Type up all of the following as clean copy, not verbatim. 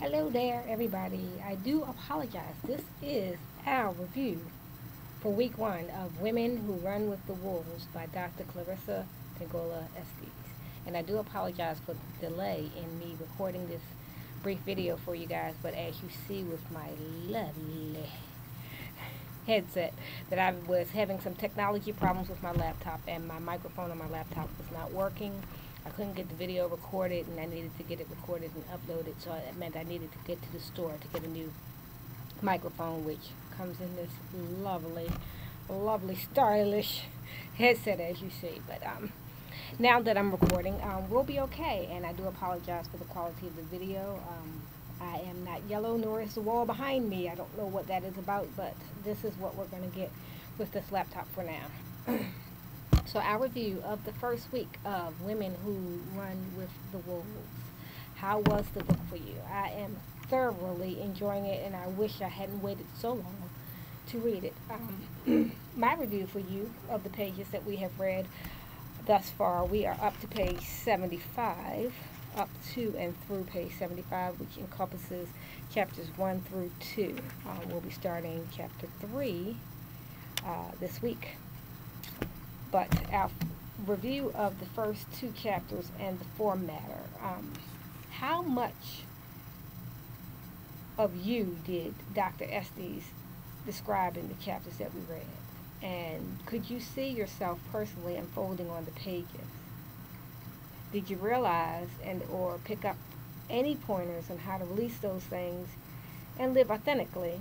Hello there, everybody. I do apologize. This is our review for week one of Women Who Run with the Wolves by Dr. Clarissa Pinkola Estes. And I do apologize for the delay in me recording this brief video for you guys, but as you see with my lovely headset, that I was having some technology problems with my laptop, and my microphone on my laptop was not working. I couldn't get the video recorded, and I needed to get it recorded and uploaded, so it meant I needed to get to the store to get a new microphone, which comes in this lovely, stylish headset, as you see. But now that I'm recording, we'll be okay, and I do apologize for the quality of the video. I am not yellow, nor is the wall behind me. I don't know what that is about, but this is what we're going to get with this laptop for now. So our review of the first week of Women Who Run with the Wolves. How was the book for you? I am thoroughly enjoying it, and I wish I hadn't waited so long to read it. My review for you of the pages that we have read thus far, we are up to page 75, up to and through page 75, which encompasses chapters 1 through 2. We'll be starting chapter 3 this week. But our review of the first two chapters and the format. How much of you did Dr. Estes describe in the chapters that we read? And could you see yourself personally unfolding on the pages? Did you realize or pick up any pointers on how to release those things and live authentically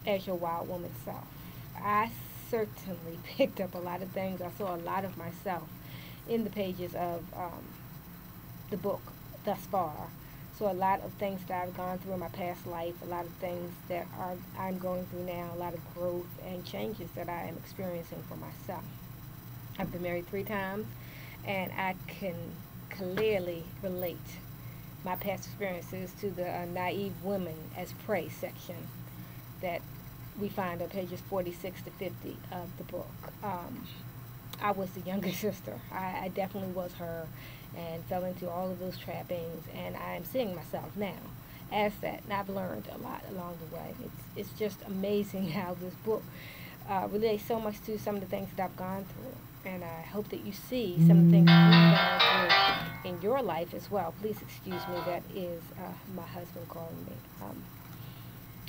as your wild woman self? I certainly picked up a lot of things. I saw a lot of myself in the pages of the book thus far. So a lot of things that I've gone through in my past life, a lot of things that I'm going through now, a lot of growth and changes that I am experiencing for myself. I've been married 3 times, and I can clearly relate my past experiences to the naive women as prey section that we find on pages 46 to 50 of the book. I was the younger sister. I definitely was her, and fell into all of those trappings, and I'm seeing myself now as that, and I've learned a lot along the way. It's just amazing how this book relates so much to some of the things that I've gone through, and I hope that you see some of the things that you've gone through in your life as well. Please excuse me, that is my husband calling me.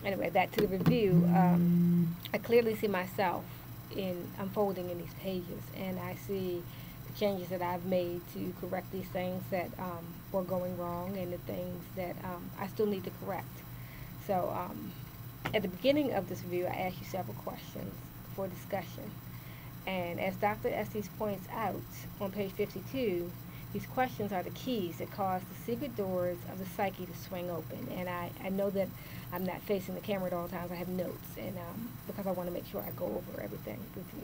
Anyway, back to the review. I clearly see myself unfolding in these pages, and I see the changes that I've made to correct these things that were going wrong, and the things that I still need to correct. So at the beginning of this review, I asked you several questions for discussion, and as Dr. Estes points out on page 52, these questions are the keys that cause the secret doors of the psyche to swing open. And I know that I'm not facing the camera at all times. I have notes, and because I want to make sure I go over everything with you.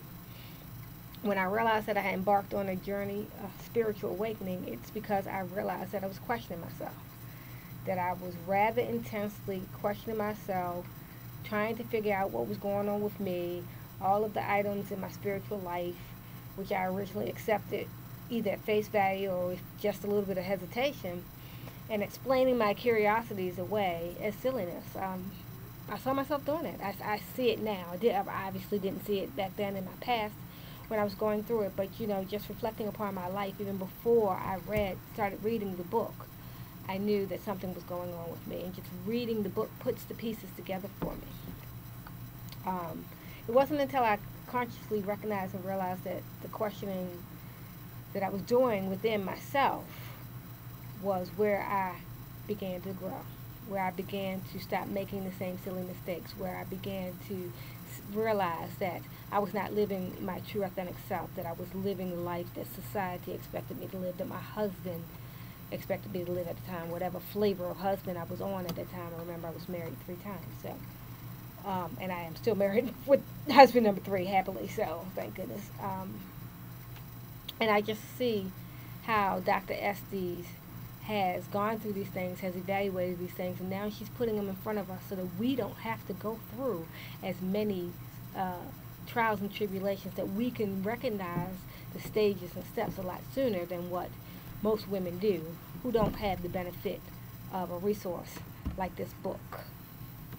When I realized that I had embarked on a journey of spiritual awakening, it's because I realized that I was questioning myself, that I was rather intensely questioning myself, trying to figure out what was going on with me, all of the items in my spiritual life, which I originally accepted either at face value or with just a little bit of hesitation, and explaining my curiosities away as silliness. I saw myself doing it. I see it now. I obviously didn't see it back then in my past when I was going through it, but just reflecting upon my life, even before I started reading the book, I knew that something was going on with me, and just reading the book puts the pieces together for me. It wasn't until I consciously recognized and realized that the questioning that I was doing within myself was where I began to grow, where I began to stop making the same silly mistakes, where I began to realize that I was not living my true authentic self, that I was living the life that society expected me to live, that my husband expected me to live at the time, whatever flavor of husband I was on at that time. I remember I was married 3 times, so and I am still married with husband number 3 happily, so thank goodness. And I just see how Dr. Estes has gone through these things, has evaluated these things, and now she's putting them in front of us so that we don't have to go through as many trials and tribulations, that we can recognize the stages and steps a lot sooner than what most women do who don't have the benefit of a resource like this book.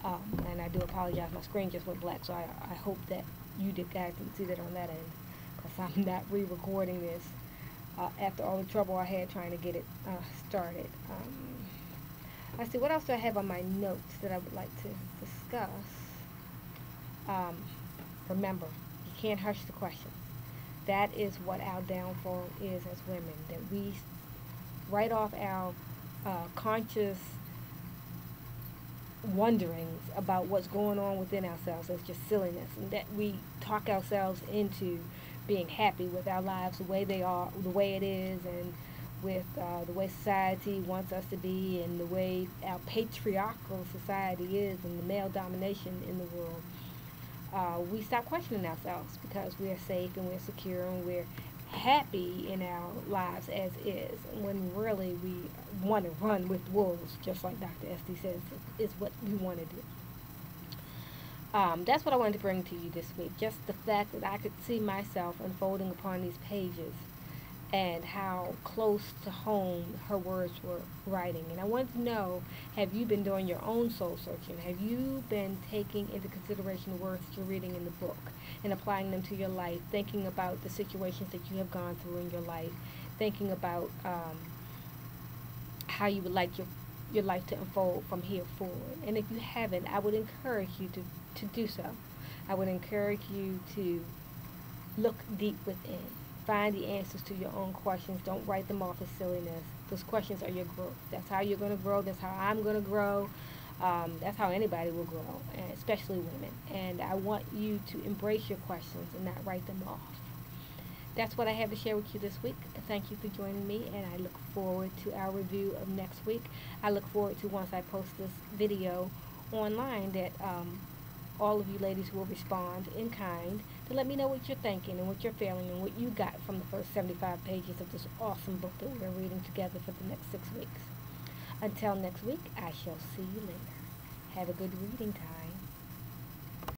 And I do apologize, my screen just went black, so I hope that you guys can see that on that end, because I'm not re-recording this after all the trouble I had trying to get it started. Let's see, what else do I have on my notes that I would like to discuss? Remember, you can't hush the questions. That is what our downfall is as women, that we write off our conscious wonderings about what's going on within ourselves as just silliness, and that we talk ourselves into being happy with our lives the way they are, the way it is, and with the way society wants us to be, and the way our patriarchal society is, and the male domination in the world. We stop questioning ourselves because we are safe and we're secure and we're happy in our lives as is, when really we want to run with wolves, just like Dr. Estes says is what we want to do. That's what I wanted to bring to you this week, just the fact that I could see myself unfolding upon these pages and how close to home her words were writing. And I wanted to know, have you been doing your own soul searching? Have you been taking into consideration the words that you're reading in the book and applying them to your life, thinking about the situations that you have gone through in your life, thinking about how you would like your life to unfold from here forward? And if you haven't, I would encourage you to do so. I would encourage you to look deep within. Find the answers to your own questions. Don't write them off as silliness. Those questions are your growth. That's how you're going to grow. That's how I'm going to grow. That's how anybody will grow, and especially women. And I want you to embrace your questions and not write them off. That's what I have to share with you this week. Thank you for joining me, and I look forward to our review of next week. I look forward to, once I post this video online, that all of you ladies will respond in kind to let me know what you're thinking and what you're feeling and what you got from the first 75 pages of this awesome book that we're reading together for the next 6 weeks. Until next week, I shall see you later. Have a good reading time.